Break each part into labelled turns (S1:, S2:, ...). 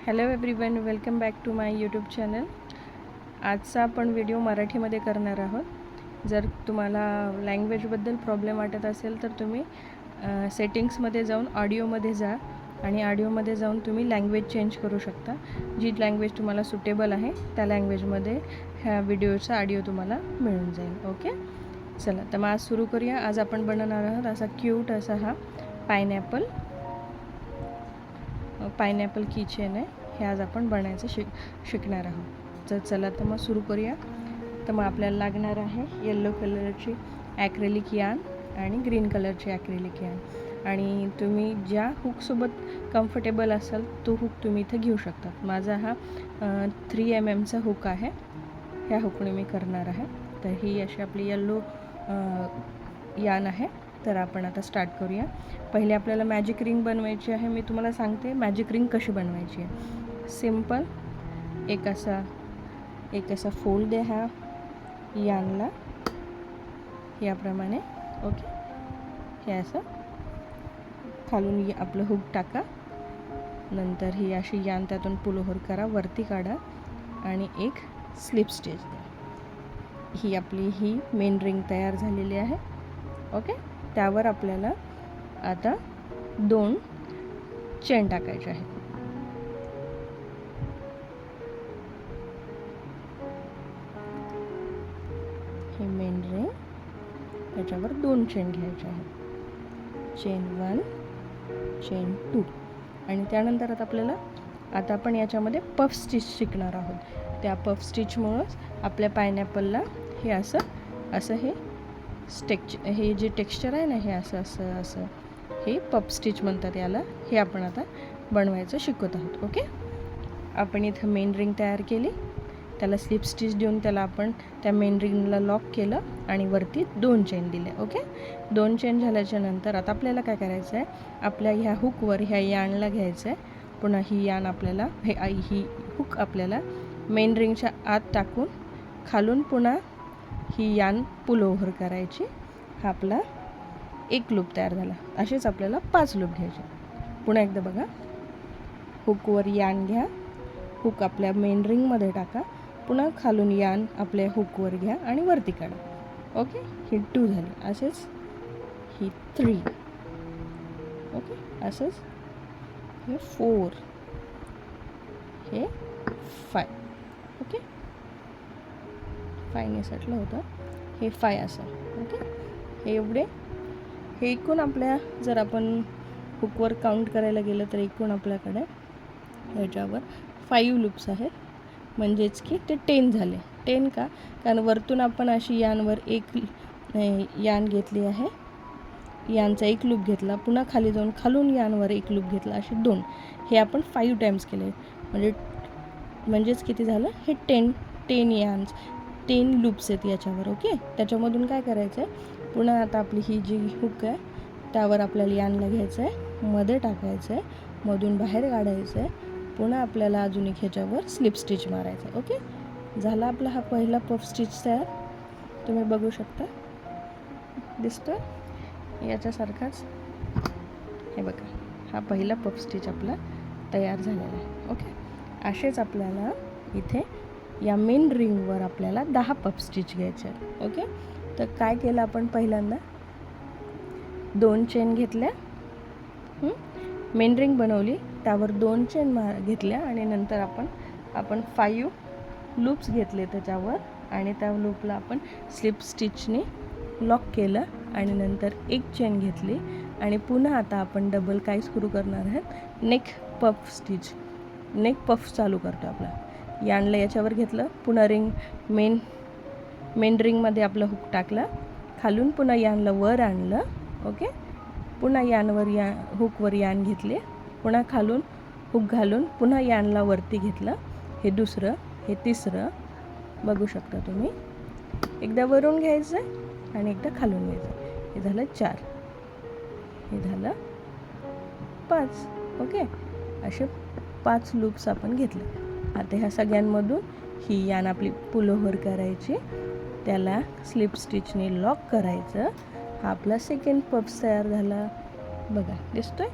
S1: Hello everyone, welcome back to my YouTube channel. आजचा आपण video मराठीमध्ये करणार आहोत. जर तुम्हाला लँग्वेजबद्दल प्रॉब्लेम वाटत असेल तर तुम्ही सेटिंग्समध्ये जाऊन ऑडिओमध्ये जा आणि ऑडिओमध्ये जाऊन तुम्ही लँग्वेज चेंज करू शकता. जी लँग्वेज तुम्हाला सुटेबल आहे त्या लँग्वेजमध्ये ह्या व्हिडिओचा ऑडिओ तुम्हाला मिळून जाईल. ओके, चला तर मग आज सुरू करूया. आज आपण बनवणार आहोत असा क्यूट असा हा पायनॅपल कीचेन आहे. हे आज आपण बनायचं शिकणार आहोत. तर चला तर मग सुरू करूया. तर मग आपल्याला लागणार आहे येलो कलरची ॲक्रेलिक यार्न आणि ग्रीन कलरची ॲक्रेलिक यार्न. आणि तुम्ही ज्या हुकसोबत कम्फर्टेबल असाल तो हुक तुम्ही इथं घेऊ शकता. माझा हा 3 mm हुक आहे. ह्या हुकने मी करणार आहे. तर ही अशी आपली येल्लो यार्न आहे. तर आपण आता स्टार्ट करूया. पहिले आपल्याला मॅजिक रिंग बनवायची आहे. मी तुम्हाला सांगते मॅजिक रिंग कशी बनवायची आहे. सिम्पल एक असा फोल्ड द्या ह्या यार्नला याप्रमाणे. ओके, हे असं खालून आपलं हुक टाका. नंतर ही अशी यार्न त्यातून पुल ओव्हर करा, वरती काढा आणि एक स्लिप स्टिच द्या. ही आपली मेन रिंग तयार झालेली आहे. ओके, त्यावर आपल्याला आता 2 चेन टाकायचे आहेत. हे मेन रिंग त्याच्यावर 2 चेन घ्यायचे आहेत. चेन 1, चेन 2 आणि त्यानंतर आता आपण याच्यामध्ये पफ स्टिच शिकणार आहोत. त्या पफ स्टिचमुळंच आपल्या पायनॅपलला हे असं हे जे टेक्स्चर आहे ना, हे असं हे पफ स्टिच म्हणतात याला. हे आपण आता बनवायचं शिकत आहोत. ओके, आपण इथं मेन रिंग तयार केली, त्याला स्लिप स्टिच देऊन त्याला आपण त्या मेन रिंगला लॉक केलं आणि वरती 2 चेन दिले. ओके, 2 चेन झाल्याच्या नंतर आता आपल्याला काय करायचं आहे, आपल्या ह्या हुकवर ह्या यार्नला घ्यायचं आहे. पुन्हा ही यार्न आपल्याला ही हुक आपल्याला मेन रिंगच्या आत टाकून खालून पुन्हा ही यार्न पुल ओव्हर करायची. हा आपला एक लूप तयार झाला. असेच आपल्याला 5 लूप घ्यायचे. पुन्हा एकदा बघा, हुकवर यार्न घ्या, हुक आपल्या मेन रिंगमध्ये टाका, पुन्हा खालून यार्न आपल्या हुकवर घ्या आणि वरती काढा. ओके, ही 2 झाली. असेच ही 3. ओके, असंच हे 4, हे 5. ओके, 5 ने सटलं होतं, हे 5 असं. ओके, हे एवढे हे एकूण आपल्या जर आपण हुकवर काउंट करायला गेलं तर एकूण आपल्याकडे ह्याच्यावर 5 लूप्स आहेत. म्हणजेच की ते 10 झाले. 10 का? कारण वरतून आपण अशी यार्नवर एक यार्न घेतली आहे, यार्नचा एक लूप घेतला, पुन्हा खाली जाऊन खालून यार्नवर एक लूप घेतला, असे 2. हे आपण 5 टाइम्स केले. म्हणजेच किती झालं, हे 10 यार्न्स 10 लूप्स आहेत याच्यावर. ओके, त्याच्यामधून काय करायचं आहे, पुन्हा आता आपली ही जी हुक आहे त्यावर आपल्याला यार्नला घ्यायचं आहे, मध्ये टाकायचं आहे, मधून बाहेर काढायचं आहे, पुन्हा आपल्याला अजून एक ह्याच्यावर स्लिप स्टिच मारायचं आहे. ओके, झाला आपला हा पहिला पफ स्टिच तयार. तुम्ही बघू शकता, दिसतो याच्यासारखाच. हे बघा, हा पहिला पफ स्टिच आपला तयार झालेला आहे. ओके, असेच आपल्याला इथे या मेन रिंगवर आपल्याला 10 पफ स्टिच घ्यायचे आहेत. ओके, तर काय केलं आपण, पहिल्यांदा 2 चेन घेतल्या, मेन रिंग बनवली, त्यावर 2 चेन घेतल्या आणि नंतर आपण 5 लूप्स घेतले त्याच्यावर आणि त्या लूपला आपण स्लिप स्टिचने लॉक केलं आणि नंतर एक चेन घेतली आणि पुन्हा आता आपण डबल काय सुरू करणार आहेत, नेक पफ चालू करतो. आपला यार्नला याच्यावर घेतलं, पुन्हा मेन रिंगमध्ये आपलं हुक टाकला, खालून पुन्हा यार्नला वर आणलं. ओके, पुन्हा हुकवर यार्न घेतले, पुन्हा खालून हुक घालून पुन्हा यार्नला वरती घेतलं. हे दुसरं, हे तिसरं. बघू शकता तुम्ही, एकदा वरून घ्यायचं आणि एकदा खालून घ्यायचं. हे झालं 4, हे झालं 5. ओके, असे 5 लूप्स आपण घेतले. आता ह्या सगळ्यांमधून ही यार्न आपली पुल ओव्हर करायची, त्याला स्लिप स्टिचने लॉक करायचं. हा आपला सेकंड पफ तयार झाला. बघा, दिसतोय.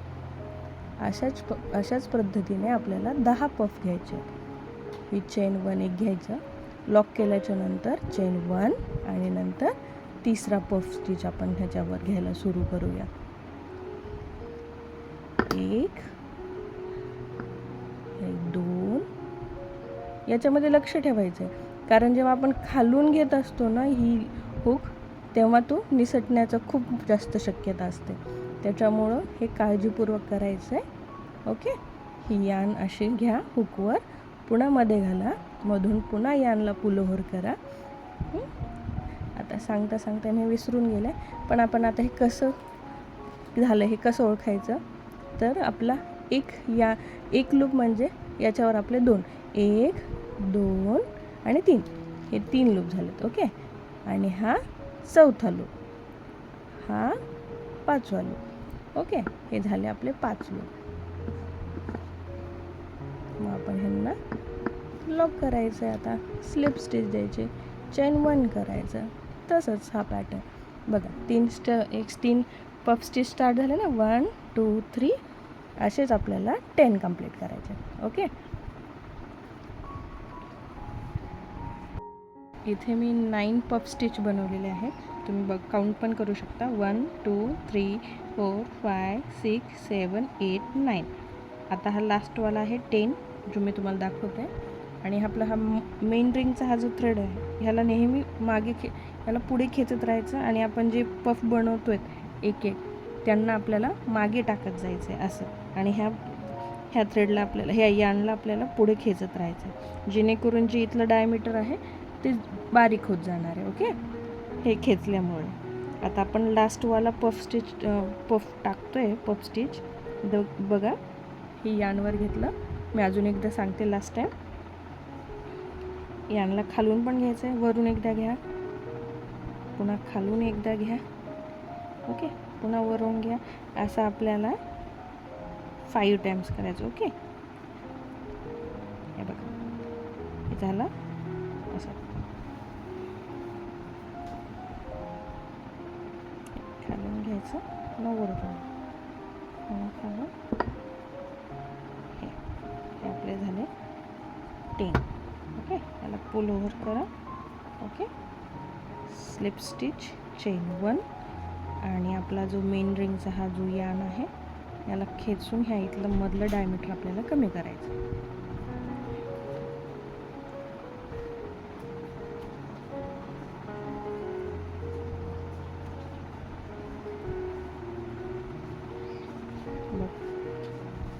S1: अशाच पद्धतीने आपल्याला 10 पफ घ्यायचे. ही चेन 1 एक घ्यायचं, लॉक केल्याच्या नंतर चेन 1 आणि नंतर तिसरा पफ स्टिच आपण ह्याच्यावर घ्यायला सुरू करूया. 1 2. याच्यामध्ये लक्ष ठेवायचं आहे, कारण जेव्हा आपण खालून घेत असतो ना ही हुक, तेव्हा तो निसटण्याचं खूप जास्त शक्यता असते. त्याच्यामुळं हे काळजीपूर्वक करायचं आहे. ओके. ही यान अशी घ्या हुकवर, पुन्हा मध्ये घाला, मधून पुन्हा यानला पुल ओव्हर करा. आता सांगता मी विसरून गेले, पण आपण आता हे कसं झालं हे कसं ओळखायचं, तर आपला एक लूप म्हणजे याच्यावर आपले 2, 1 2 आणि 3, हे 3 लूप झालेत. ओके. आणि हा 4था लूप, हा 5वा लूप. ओके. हे झाले आपले 5 लूप. मग आपण ह्यांना लॉक करायचं आहे. आता स्लिप स्टिच द्यायचे, चेन 1 करायचं. तसंच हा पॅटर्न बघा, 3 पफ स्टिच स्टार्ट झाले ना, 1 2 3, असेच आपल्याला 10 कंप्लीट करायचे. ओके. इथे मी 9 पफ स्टिच बनवलेले आहेत. तुम्ही काउंट पण करू शकता. 1 2 3 4 5 6 7 8 9. आता हा लास्टवाला आहे 10, जो मी तुम्हाला दाखवते. आणि हा मेन रिंगचा हा जो थ्रेड आहे, ह्याला नेहमी ह्याला पुढे खेचत राहायचं आणि आपण जे पफ बनवतोय एक त्यांना आपल्याला मागे टाकत जायचं आहे असं. आणि ह्या थ्रेडला ह्या यानला आपल्याला पुढे खेचत राहायचं आहे, जेणेकरून जे इथलं डायमीटर आहे ते बारीक होत जाणार आहे. ओके. हे खेचल्यामुळे. आता आपण लास्टवाला पफ टाकतोय, पफ स्टिच बघा. ही यानवर घेतलं, मी अजून एकदा सांगते लास्ट टाईम. यानला खालून पण घ्यायचं आहे, वरून एकदा घ्या, पुन्हा खालून एकदा घ्या. ओके. पुन्हा वरून घ्या. असं आपल्याला 5 टाइम्स करायचं. ओके. हे बघा, हे झालं असं. खालून घ्यायचं, पुन्हा वरून, पुन्हा खालून. हे आपले झाले 10. ओके. याला पुल ओव्हर करा. ओके. स्लिप स्टिच, चेन 1 आणि आपला जो मेन रिंगचा हा जो यान आहे, याला खेचून ह्या इथलं मधलं डायमीटर आपल्याला कमी करायचं.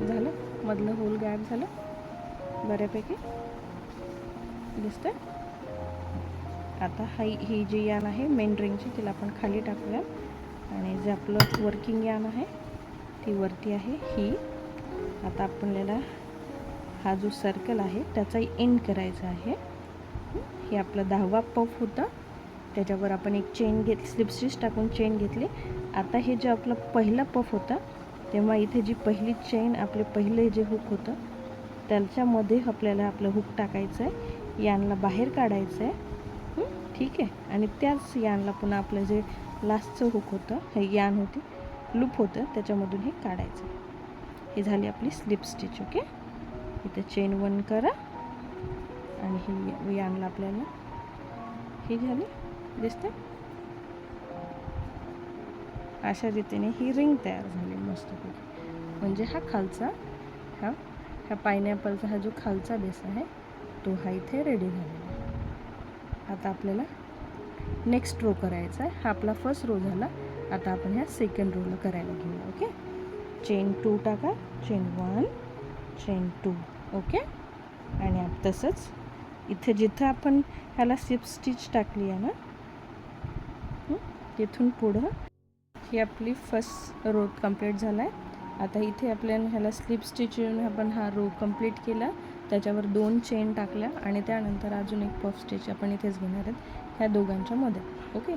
S1: झालं, मधलं होल गायब झालं बऱ्यापैकी दिसतंय. आता ही जी यान आहे मेन रिंगची, तिला आपण खाली टाकूया. आणि जे आपलं वर्किंग यान आहे ती वरती आहे ही. आता आपल्याला हा जो सर्कल आहे त्याचा एंड करायचा आहे. हे आपला 10वा पफ होता, त्याच्यावर आपण एक चेन स्लिप स्टिच टाकून चेन घेतली. आता हे जे आपलं पहिला पफ होता, तेव्हा इथे जी पहिली चेन, आपले पहिले जे हुक होतं त्याच्यामध्ये आपल्याला आपलं हुक टाकायचं आहे, यानला बाहेर काढायचं आहे. ठीक आहे. आणि त्याच यानला पुन्हा आपलं जे लास्टचं हुक होतं, हे यान होती, लूप होतं, त्याच्यामधून हे काढायचं. ही झाली आपली स्लिप स्टिच. ओके. इथे चेन 1 करा आणि ही यानला आपल्याला ही झाली, दिसते. अशा रीतीने ही रिंग तयार झाली मस्तपैकी. म्हणजे हा खालचा ह्या पायनॅपलचा हा जो खालचा बेस आहे तो हा इथे रेडी झालेला आहे. आता आपल्याला नेक्स्ट रो करायचा आहे. हा आपला फर्स्ट रो झाला. आता आपण ह्या सेकंड रोला करायला घेऊया. ओके. चेन 2 टाका, चेन 1 चेन 2. ओके. आणि तसंच इथे जिथं आपण ह्याला स्लिप स्टिच टाकली आहे ना, तिथून पुढं ही आपली फर्स्ट रो कंप्लीट झाला आहे. आता इथे आपल्याला ह्याला स्लिप स्टिच येऊन आपण हा रो कंप्लीट केला, त्याच्यावर 2 चेन टाकल्या आणि त्यानंतर अजून एक पफ स्टिच आपण इथेच घेणार आहेत ह्या दोघांच्या मध्ये. ओके.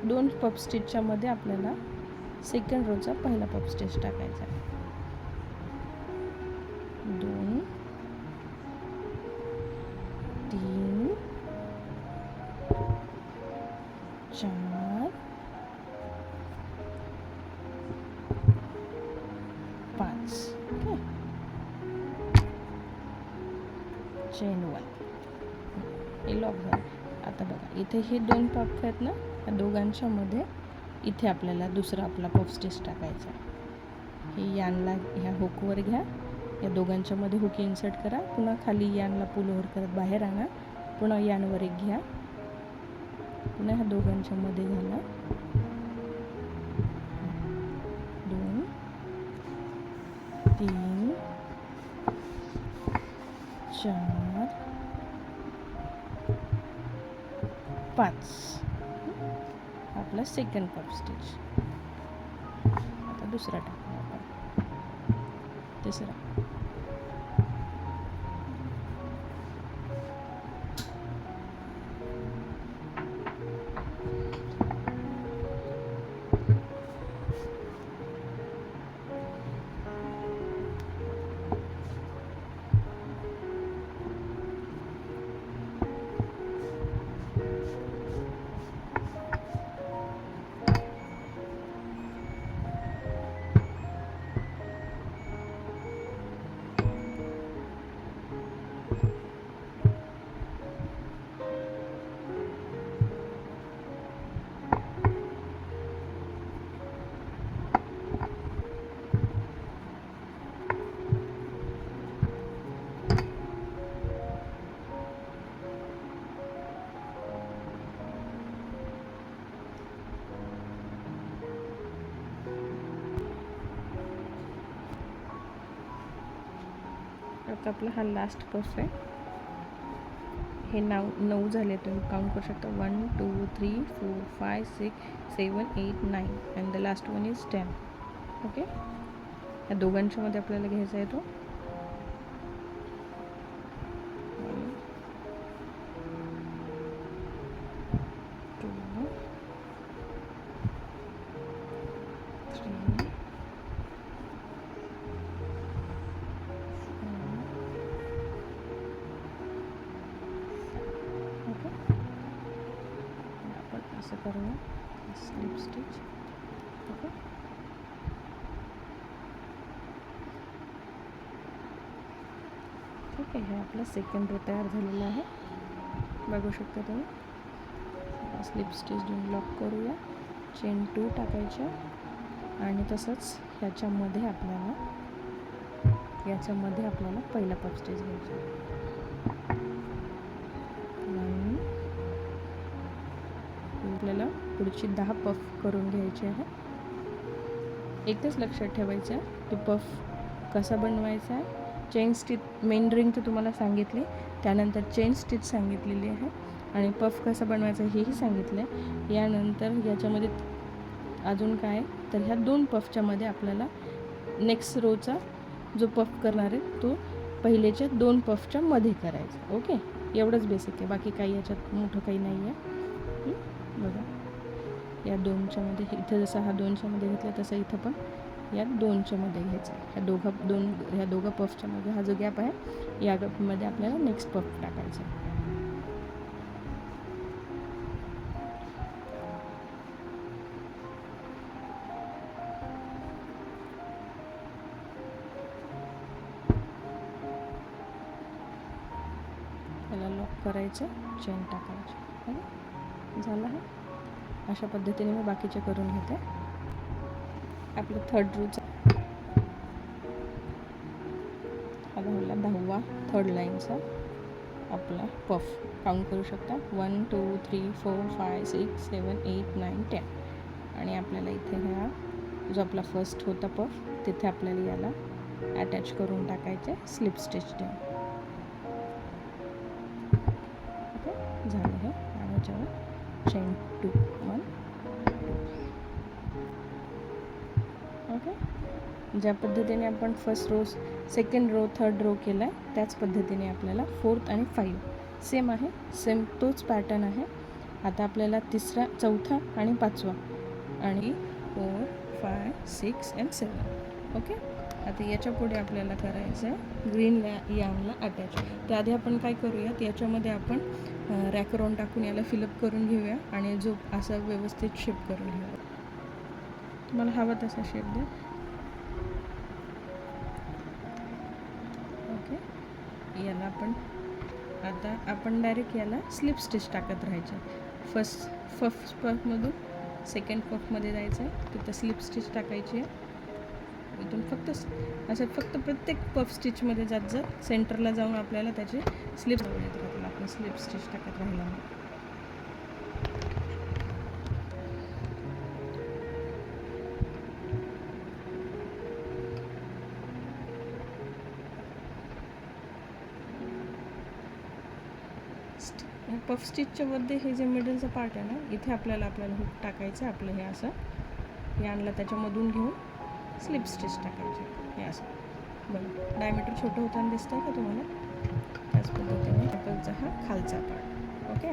S1: 2 पफ स्टिचच्या मध्ये आपल्याला सेकंड रोचा पहिला पफ स्टिच टाकायचा आहे. 2 3 4 चेन 1, हे लॉक झालं. आता बघा इथे हे 2 पफ आहेत ना, या दोघांच्या मध्ये इथे आपल्याला दुसरा आपला पफ स्टिच टाकायचा. हे यानला ह्या हुकवर घ्या, या दोघांच्या मध्ये हुक इन्सर्ट करा, पुन्हा खाली यानला पुल ओव्हर करत बाहेर आणा, पुन्हा यानवर एक घ्या, पुन्हा ह्या दोघांच्या मध्ये घाला, 2 3 4 5. आपला सेकंड पफ स्टिच. आता दुसरा टाकू आपण, तिसरा. आता आपला हा लास्ट पफ आहे. हे 9 झाले, तुम्ही काउंट करू शकता. 1 2 3 4 5 6 7 8 9 and the last one is 10. Okay, या दोघांच्या मध्ये आपल्याला घ्यायचा आहे तो 2 3 असं करूया स्लिप स्टिच. ओके, ठीक आहे. हे आपला सेकंड रो तयार झालेला आहे, बघू शकता तुम्ही. स्लिप स्टिच देऊन लॉक करूया, चेन 2 टाकायच्या, आणि तसंच ह्याच्यामध्ये आपल्याला पहिला पफ स्टिच घ्यायचा. आपल्याला पुढची 10 पफ करून घ्यायची आहे. एकच लक्षात ठेवायचं आहे की पफ कसा बनवायचा आहे. चेन स्टिच, मेन रिंग तर तुम्हाला सांगितली, त्यानंतर चेन स्टिच सांगितलेली आहे, आणि पफ कसा बनवायचा हेही सांगितलं आहे. यानंतर याच्यामध्ये अजून काय, तर ह्या 2 पफच्या मध्ये आपल्याला नेक्स्ट रोचा जो पफ करणार आहे तो पहिलेच्या 2 पफच्या मध्ये करायचा. ओके, एवढंच बेसिक आहे, बाकी काही याच्यात मोठं काही नाही आहे. बघा, या 2च्या मध्ये, इथं जसं हा 2च्या मध्ये घेतला तसं इथं पण या 2च्या मध्ये घ्यायचं आहे. ह्या दोघं पफच्या मध्ये हा जो गॅप आहे, या गॅपमध्ये आपल्याला नेक्स्ट पफ टाकायचा आहे. त्याला लॉक करायचं, चेन टाकायची. झालं आहे. अशा पद्धतीने मी बाकीचे करून घेते. आपलं थर्ड रोचा हा झाला 10वा थर्ड लाईनचा आपला पफ. काउंट करू शकता, 1 2 3 4 5 6 7 8 9 10. आणि आपल्याला इथे हा जो आपला फर्स्ट होता पफ, तिथे आपल्याला याला अटॅच करून टाकायचे स्लिप स्टिच देऊन. ओके, झालं हे. आणि याच्यावर चेन 2 1 2. ओके, ज्या पद्धतीने आपण first row, second row, third row केला आहे, त्याच पद्धतीने आपल्याला 4th आणि 5 सेम आहे, सेम तोच पॅटर्न आहे. आता आपल्याला तिसरा, चौथा आणि 5वा, आणि 4 5 6 and 7. ओके, आता याच्या पुढे आपल्याला करायचं आहे ग्रीन यानला अटॅच. त्याआधी आपण काय करूयात, याच्यामध्ये आपण रॅकरॉन टाकून याला फिलअप करून घेऊया, आणि जो असा व्यवस्थित शेप करून घेऊया. तुम्हाला हवा तसा शेप द्या. ओके, याला आपण डायरेक्ट याला स्लिप स्टिच टाकत राहायचे. फर्स्ट पफमधून सेकंड पफमध्ये जायचं आहे, तिथं स्लिप स्टिच टाकायची आहे. इथून फक्त प्रत्येक पफ स्टिचमध्ये जात सेंटरला जाऊन आपल्याला त्याची स्लिप येत राहतील. आपण स्लिप स्टिच टाकत राहिला मग पफ स्टिचच्या मध्ये हे जे मिडलचा पार्ट आहे ना, इथे आपल्याला हुक टाकायचं. आपलं हे असं हे आणलं त्याच्यामधून घेऊन स्लिप स्टिच टाकायचे. हे असं बघा, डायमीटर छोटं होताना दिसतं आहे का तुम्हाला? त्याच पद्धतीने ॲपलचा हा खालचा पार्ट. ओके,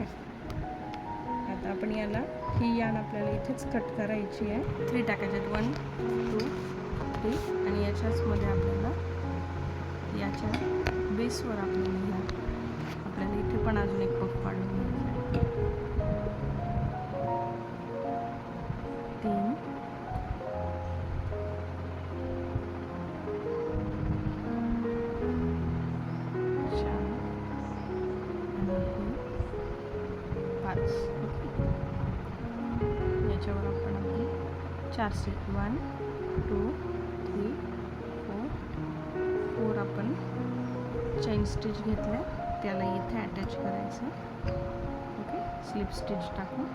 S1: आता आपण याला ही यान आपल्याला इथेच कट करायची आहे. 3 टाकायचे आहेत, 1 2 3 आणि याच्याचमध्ये आपल्याला याच्या बेसवर आपल्याला इथे पण अजून एक पफ पाडून घ्यायचा आहे. 3 4 आणि 5. याच्यावर आपण आपली 4 स्टिच 1 2 3 4 आपण चेन स्टिच घेतल्या, त्याला इथे अटॅच करायचं. ओके, स्लिप स्टिच टाकून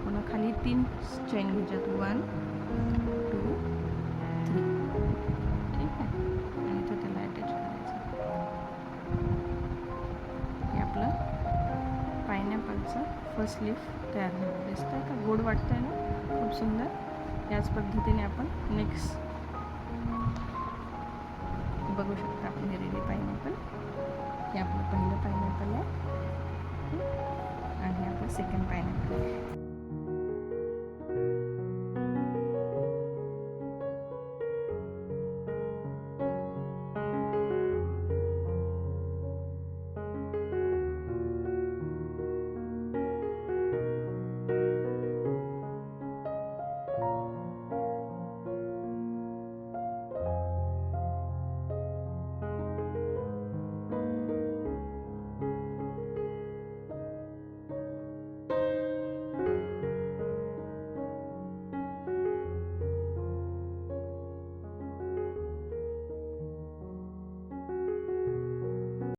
S1: पुन्हा खाली 3 चेन घ्यायच्यात, 1 2 3. ठीक आहे, आणि इथे त्याला अटॅच करायचं. हे आपलं पायनॅपलचं फर्स्ट लीफ तयार झालं. दिसतं आहे का? गोड वाटतं आहे ना? खूप सुंदर. याच पद्धतीने आपण नेक्स्ट बघू शकता. आपण हे रेडी पायनॅपल, हे आपलं पहिलं पायनॅपल आहे आणि हे आपलं सेकंड पायनॅपल आहे.